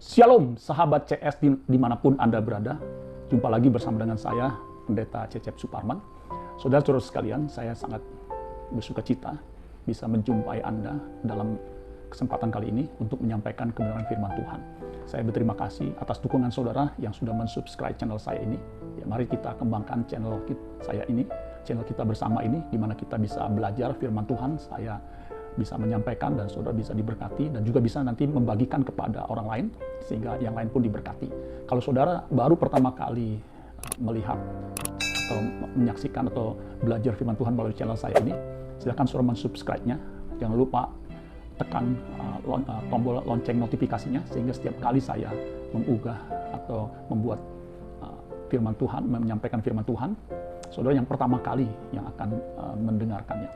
Shalom sahabat CS dimanapun Anda berada. Jumpa lagi bersama dengan saya, Pendeta Cecep Suparman. Saudara-saudara sekalian, saya sangat bersuka cita bisa menjumpai Anda dalam kesempatan kali ini untuk menyampaikan kebenaran firman Tuhan. Saya berterima kasih atas dukungan saudara yang sudah mensubscribe channel saya ini. Ya, mari kita kembangkan channel channel kita bersama ini, di mana kita bisa belajar firman Tuhan. Saya bisa menyampaikan dan saudara bisa diberkati dan juga bisa nanti membagikan kepada orang lain sehingga yang lain pun diberkati. Kalau saudara baru pertama kali melihat atau menyaksikan atau belajar firman Tuhan melalui channel saya ini, silakan saudara mensubscribe-nya. Jangan lupa tekan tombol lonceng notifikasinya sehingga setiap kali saya mengunggah atau membuat firman Tuhan, menyampaikan firman Tuhan, saudara yang pertama kali yang akan mendengarkannya.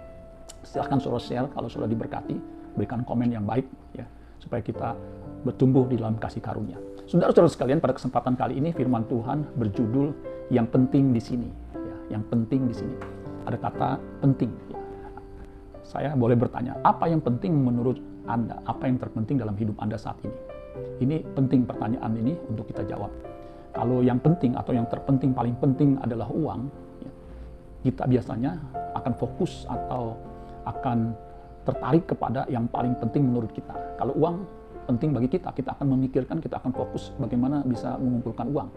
Silahkan saudara share kalau saudara diberkati, berikan komen yang baik ya, supaya kita bertumbuh di dalam kasih karunia. Saudara-saudara sekalian, pada kesempatan kali ini firman Tuhan berjudul yang penting di sini. Ya, yang penting di sini. Ada kata penting. Ya. Saya boleh bertanya, apa yang penting menurut Anda? Apa yang terpenting dalam hidup Anda saat ini? Ini penting pertanyaan ini untuk kita jawab. Kalau yang penting atau yang terpenting, paling penting adalah uang, ya, kita biasanya akan fokus atau akan tertarik kepada yang paling penting menurut kita. Kalau uang penting bagi kita, kita akan memikirkan, kita akan fokus bagaimana bisa mengumpulkan uang.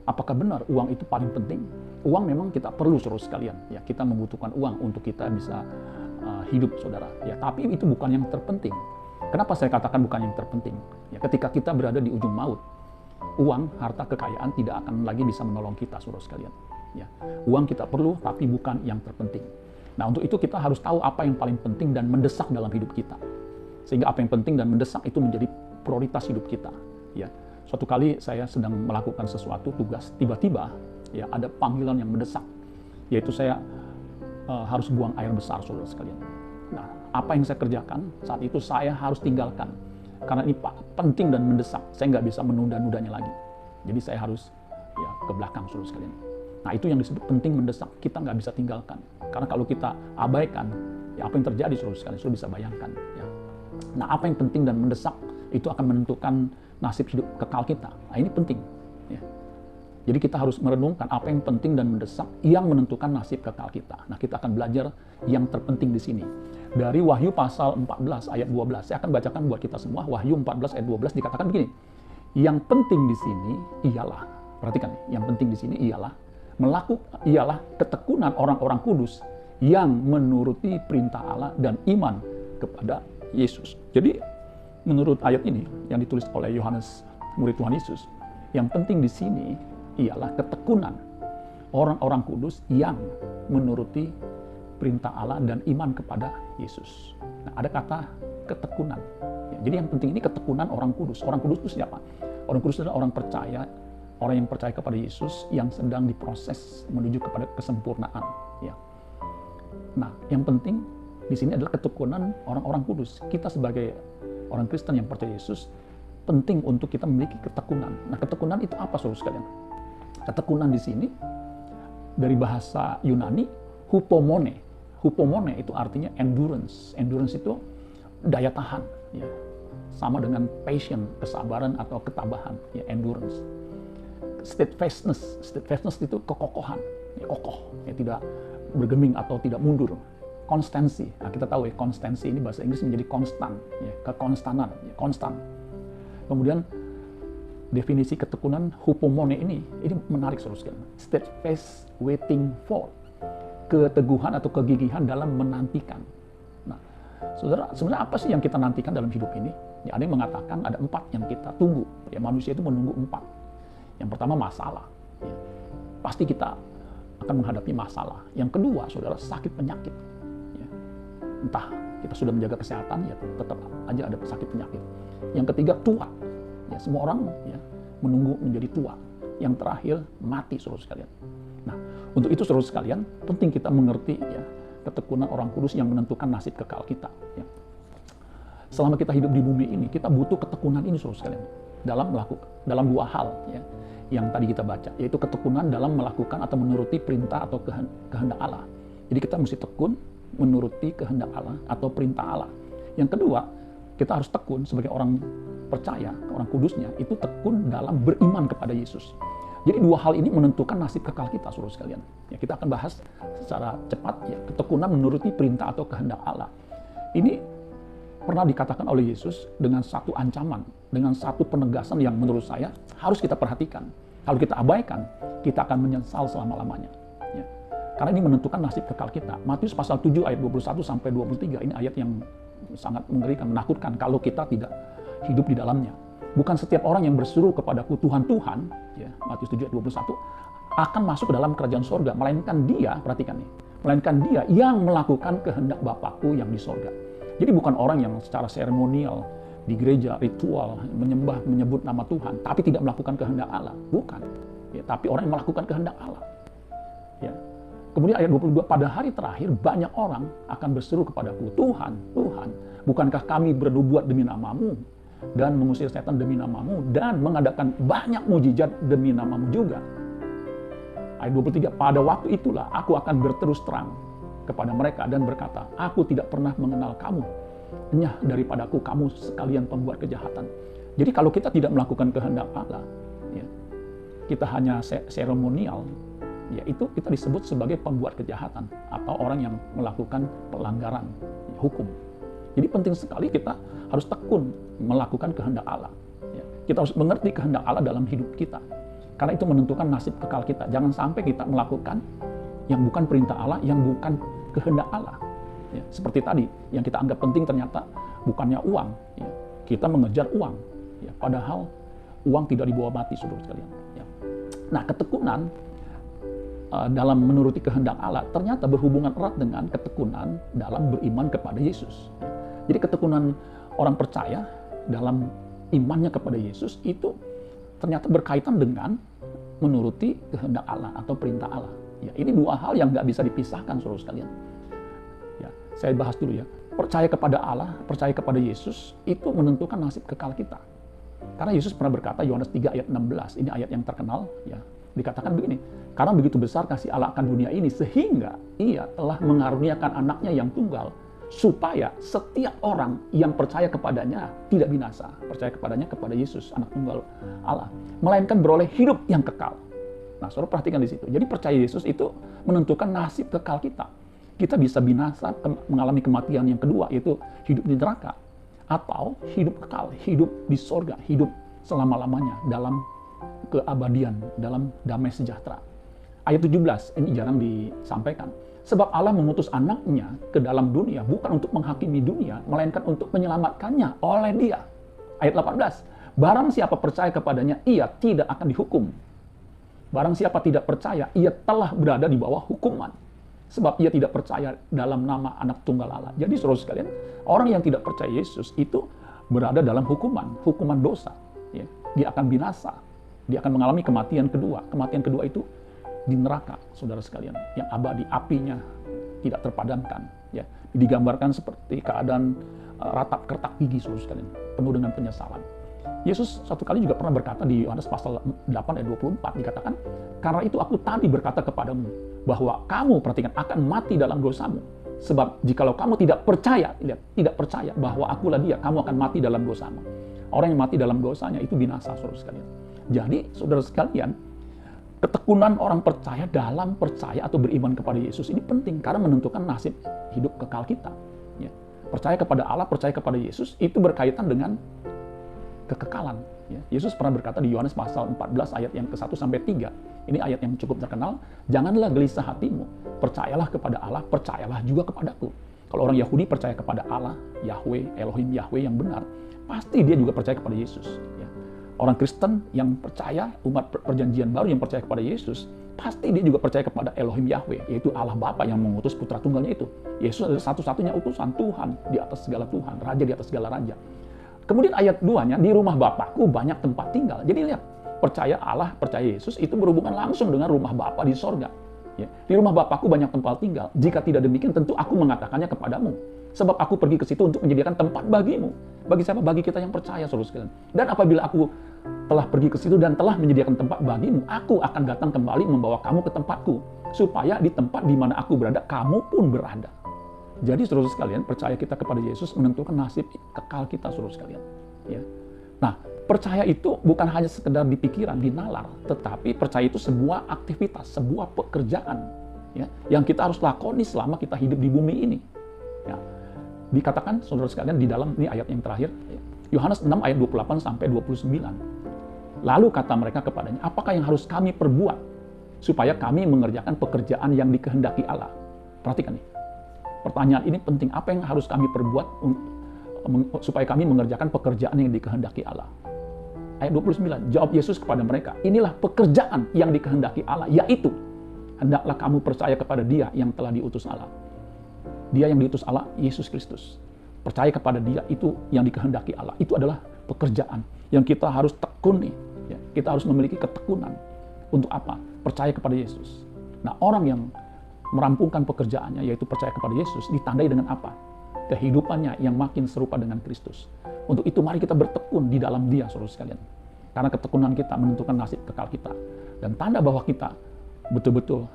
Apakah benar uang itu paling penting? Uang memang kita perlu saudara sekalian. Ya, kita membutuhkan uang untuk kita bisa hidup saudara. Ya, tapi itu bukan yang terpenting. Kenapa saya katakan bukan yang terpenting? Ya, ketika kita berada di ujung maut, uang, harta, kekayaan tidak akan lagi bisa menolong kita saudara sekalian. Ya, uang kita perlu, tapi bukan yang terpenting. Nah, untuk itu kita harus tahu apa yang paling penting dan mendesak dalam hidup kita. Sehingga apa yang penting dan mendesak itu menjadi prioritas hidup kita. Ya, suatu kali saya sedang melakukan sesuatu tugas, tiba-tiba ya ada panggilan yang mendesak, yaitu saya harus buang air besar, saudara sekalian. Nah, apa yang saya kerjakan saat itu saya harus tinggalkan karena ini penting dan mendesak. Saya nggak bisa menunda-nudanya lagi. Jadi saya harus ya ke belakang, saudara sekalian. Nah, itu yang disebut penting mendesak, kita nggak bisa tinggalkan. Karena kalau kita abaikan, ya apa yang terjadi saudara sekalian, saudara bisa bayangkan. Ya. Nah, apa yang penting dan mendesak, itu akan menentukan nasib hidup kekal kita. Nah, ini penting. Ya. Jadi kita harus merenungkan apa yang penting dan mendesak yang menentukan nasib kekal kita. Nah, kita akan belajar yang terpenting di sini. Dari Wahyu pasal 14 ayat 12, saya akan bacakan buat kita semua. Wahyu 14 ayat 12 dikatakan begini, yang penting di sini ialah, perhatikan, yang penting di sini ialah ketekunan orang-orang kudus yang menuruti perintah Allah dan iman kepada Yesus. Jadi menurut ayat ini yang ditulis oleh Yohanes, murid Tuhan Yesus, yang penting di sini ialah ketekunan orang-orang kudus yang menuruti perintah Allah dan iman kepada Yesus. Nah, ada kata ketekunan. Ya, jadi yang penting ini ketekunan orang kudus. Orang kudus itu siapa? Orang kudus adalah orang percaya, orang yang percaya kepada Yesus yang sedang diproses menuju kepada kesempurnaan. Ya. Nah, yang penting di sini adalah ketekunan orang-orang kudus. Kita sebagai orang Kristen yang percaya Yesus, penting untuk kita memiliki ketekunan. Nah, ketekunan itu apa, saudara sekalian? Ketekunan di sini dari bahasa Yunani, hupomone. Hupomone itu artinya endurance. Endurance itu daya tahan. Ya. Sama dengan patience, kesabaran atau ketabahan. Ya, endurance. Steadfastness itu kekokohan, ya, kokoh, ya, tidak bergeming atau tidak mundur. Konstansi, nah, kita tahu ya, konstansi ini bahasa Inggris menjadi konstan, ya, kekonstanan, ya, konstan. Kemudian definisi ketekunan hupomone ini menarik saudara sekalian. Steadfast waiting for, keteguhan atau kegigihan dalam menantikan. Nah, saudara, sebenarnya apa sih yang kita nantikan dalam hidup ini? Ya, ada yang mengatakan ada 4 yang kita tunggu. Ya, manusia itu menunggu 4. Yang pertama masalah, ya. Pasti kita akan menghadapi masalah. Yang kedua, saudara, sakit penyakit. Ya. Entah kita sudah menjaga kesehatan, ya tetap aja ada sakit penyakit. Yang ketiga, tua. Ya, semua orang ya menunggu menjadi tua. Yang terakhir, mati, saudara sekalian. Nah, untuk itu saudara sekalian, penting kita mengerti ya ketekunan orang kudus yang menentukan nasib kekal kita. Ya. Selama kita hidup di bumi ini, kita butuh ketekunan ini, saudara sekalian. Dalam 2 hal ya yang tadi kita baca, yaitu ketekunan dalam melakukan atau menuruti perintah atau kehendak Allah. Jadi kita mesti tekun menuruti kehendak Allah atau perintah Allah. Yang kedua, kita harus tekun sebagai orang percaya, orang kudusnya, itu tekun dalam beriman kepada Yesus. Jadi dua hal ini menentukan nasib kekal kita, saudara sekalian. Ya, kita akan bahas secara cepat, ya, ketekunan menuruti perintah atau kehendak Allah. Ini pernah dikatakan oleh Yesus dengan satu ancaman, dengan satu penegasan yang menurut saya harus kita perhatikan. Kalau kita abaikan, kita akan menyesal selama-lamanya. Ya. Karena ini menentukan nasib kekal kita. Matius pasal 7 ayat 21 sampai 23, ini ayat yang sangat mengerikan, menakutkan kalau kita tidak hidup di dalamnya. Bukan setiap orang yang berseru kepadaku Tuhan, Tuhan, ya, Matius 7 ayat 21, akan masuk ke dalam kerajaan sorga. Melainkan dia, perhatikan nih, melainkan dia yang melakukan kehendak Bapakku yang di sorga. Jadi bukan orang yang secara seremonial, di gereja, ritual, menyebut nama Tuhan, tapi tidak melakukan kehendak Allah. Bukan. Ya, tapi orang yang melakukan kehendak Allah. Ya. Kemudian ayat 22, pada hari terakhir banyak orang akan berseru kepadaku, Tuhan, Tuhan, bukankah kami bernubuat demi namamu, dan mengusir setan demi namamu, dan mengadakan banyak mujizat demi namamu juga. Ayat 23, pada waktu itulah aku akan berterus terang kepada mereka dan berkata, aku tidak pernah mengenal kamu. Enyah daripadaku kamu sekalian pembuat kejahatan. Jadi kalau kita tidak melakukan kehendak Allah, ya, kita hanya seremonial, ya, itu kita disebut sebagai pembuat kejahatan atau orang yang melakukan pelanggaran hukum. Jadi penting sekali kita harus tekun melakukan kehendak Allah. Ya. Kita harus mengerti kehendak Allah dalam hidup kita. Karena itu menentukan nasib kekal kita. Jangan sampai kita melakukan yang bukan perintah Allah, yang bukan kehendak Allah. Ya. Seperti tadi, yang kita anggap penting ternyata bukannya uang. Ya. Kita mengejar uang. Ya. Padahal uang tidak dibawa mati, saudara sekalian. Ya. Nah, ketekunan dalam menuruti kehendak Allah ternyata berhubungan erat dengan ketekunan dalam beriman kepada Yesus. Jadi ketekunan orang percaya dalam imannya kepada Yesus itu ternyata berkaitan dengan menuruti kehendak Allah atau perintah Allah. Ya, ini dua hal yang nggak bisa dipisahkan, saudara sekalian. Ya, saya bahas dulu ya. Percaya kepada Allah, percaya kepada Yesus itu menentukan nasib kekal kita. Karena Yesus pernah berkata, Yohanes 3 ayat 16, ini ayat yang terkenal, ya. Dikatakan begini, karena begitu besar kasih Allah akan dunia ini sehingga ia telah mengaruniakan anaknya yang tunggal supaya setiap orang yang percaya kepadanya tidak binasa, percaya kepadanya, kepada Yesus anak tunggal Allah, melainkan beroleh hidup yang kekal. Nah, saudara perhatikan di situ. Jadi percaya Yesus itu menentukan nasib kekal kita. Kita bisa binasa, mengalami kematian yang kedua, yaitu hidup di neraka, atau hidup kekal, hidup di sorga, hidup selama-lamanya dalam keabadian, dalam damai sejahtera. Ayat 17, ini jarang disampaikan. Sebab Allah mengutus anaknya ke dalam dunia bukan untuk menghakimi dunia, melainkan untuk menyelamatkannya oleh dia. Ayat 18, barang siapa percaya kepadanya, ia tidak akan dihukum. Barang siapa tidak percaya, ia telah berada di bawah hukuman. Sebab ia tidak percaya dalam nama anak tunggal Allah. Jadi saudara sekalian, orang yang tidak percaya Yesus itu berada dalam hukuman dosa. Ya. Dia akan binasa. Dia akan mengalami kematian kedua. Kematian kedua itu di neraka, saudara sekalian, yang abadi, apinya tidak terpadamkan. Ya. Digambarkan seperti keadaan ratap kertak gigi, saudara sekalian, penuh dengan penyesalan. Yesus satu kali juga pernah berkata di Yohanes pasal 8 ayat 24, dikatakan, karena itu aku tadi berkata kepadamu, bahwa kamu, perhatikan, akan mati dalam dosamu. Sebab jikalau kamu tidak percaya, lihat, tidak percaya bahwa akulah dia, kamu akan mati dalam dosamu. Orang yang mati dalam dosanya itu binasa, saudara sekalian. Jadi, saudara sekalian, ketekunan orang percaya dalam percaya atau beriman kepada Yesus ini penting karena menentukan nasib hidup kekal kita. Ya. Percaya kepada Allah, percaya kepada Yesus itu berkaitan dengan kekekalan. Ya. Yesus pernah berkata di Yohanes pasal 14 ayat yang ke-1 sampai 3. Ini ayat yang cukup terkenal. Janganlah gelisah hatimu. Percayalah kepada Allah, percayalah juga kepadaku. Kalau orang Yahudi percaya kepada Allah, Yahweh, Elohim Yahweh yang benar, pasti dia juga percaya kepada Yesus. Ya. Orang Kristen yang percaya, umat perjanjian baru yang percaya kepada Yesus, pasti dia juga percaya kepada Elohim Yahweh, yaitu Allah Bapa yang mengutus putra tunggalnya itu. Yesus adalah satu-satunya utusan Tuhan di atas segala Tuhan, Raja di atas segala Raja. Kemudian ayat 2-nya, di rumah Bapakku banyak tempat tinggal. Jadi lihat, percaya Allah, percaya Yesus itu berhubungan langsung dengan rumah Bapa di sorga. Ya. Di rumah Bapakku banyak tempat tinggal. Jika tidak demikian, tentu aku mengatakannya kepadamu. Sebab aku pergi ke situ untuk menyediakan tempat bagimu. Bagi siapa? Bagi kita yang percaya, saudara sekalian. Dan apabila aku telah pergi ke situ dan telah menyediakan tempat bagimu, aku akan datang kembali membawa kamu ke tempatku, supaya di tempat di mana aku berada, kamu pun berada. Jadi, saudara sekalian, percaya kita kepada Yesus menentukan nasib kekal kita, saudara sekalian. Ya. Nah, percaya itu bukan hanya sekedar di pikiran, di nalar, tetapi percaya itu sebuah aktivitas, sebuah pekerjaan ya, yang kita harus lakoni selama kita hidup di bumi ini. Ya. Dikatakan, saudara sekalian, di dalam ini ayat yang terakhir, Yohanes 6 ayat 28 sampai 29. Lalu kata mereka kepadanya, apakah yang harus kami perbuat supaya kami mengerjakan pekerjaan yang dikehendaki Allah? Perhatikan nih, pertanyaan ini penting. Apa yang harus kami perbuat supaya kami mengerjakan pekerjaan yang dikehendaki Allah? Ayat 29, jawab Yesus kepada mereka, inilah pekerjaan yang dikehendaki Allah, yaitu hendaklah kamu percaya kepada Dia yang telah diutus Allah. Dia yang diutus Allah, Yesus Kristus. Percaya kepada Dia, itu yang dikehendaki Allah. Itu adalah pekerjaan yang kita harus tekuni. Ya. Kita harus memiliki ketekunan. Untuk apa? Percaya kepada Yesus. Nah, orang yang merampungkan pekerjaannya, yaitu percaya kepada Yesus, ditandai dengan apa? Kehidupannya yang makin serupa dengan Kristus. Untuk itu mari kita bertekun di dalam Dia, saudara sekalian. Karena ketekunan kita menentukan nasib kekal kita. Dan tanda bahwa kita betul-betul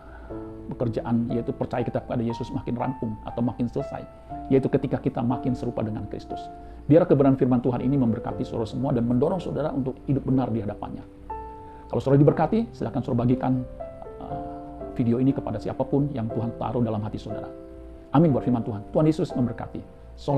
pekerjaan, yaitu percaya kita kepada Yesus, makin rampung atau makin selesai, yaitu ketika kita makin serupa dengan Kristus. Biar kebenaran firman Tuhan ini memberkati saudara semua dan mendorong saudara untuk hidup benar di hadapannya. Kalau saudara diberkati, silakan saudara bagikan video ini kepada siapapun yang Tuhan taruh dalam hati saudara. Amin buat firman Tuhan. Tuhan Yesus memberkati.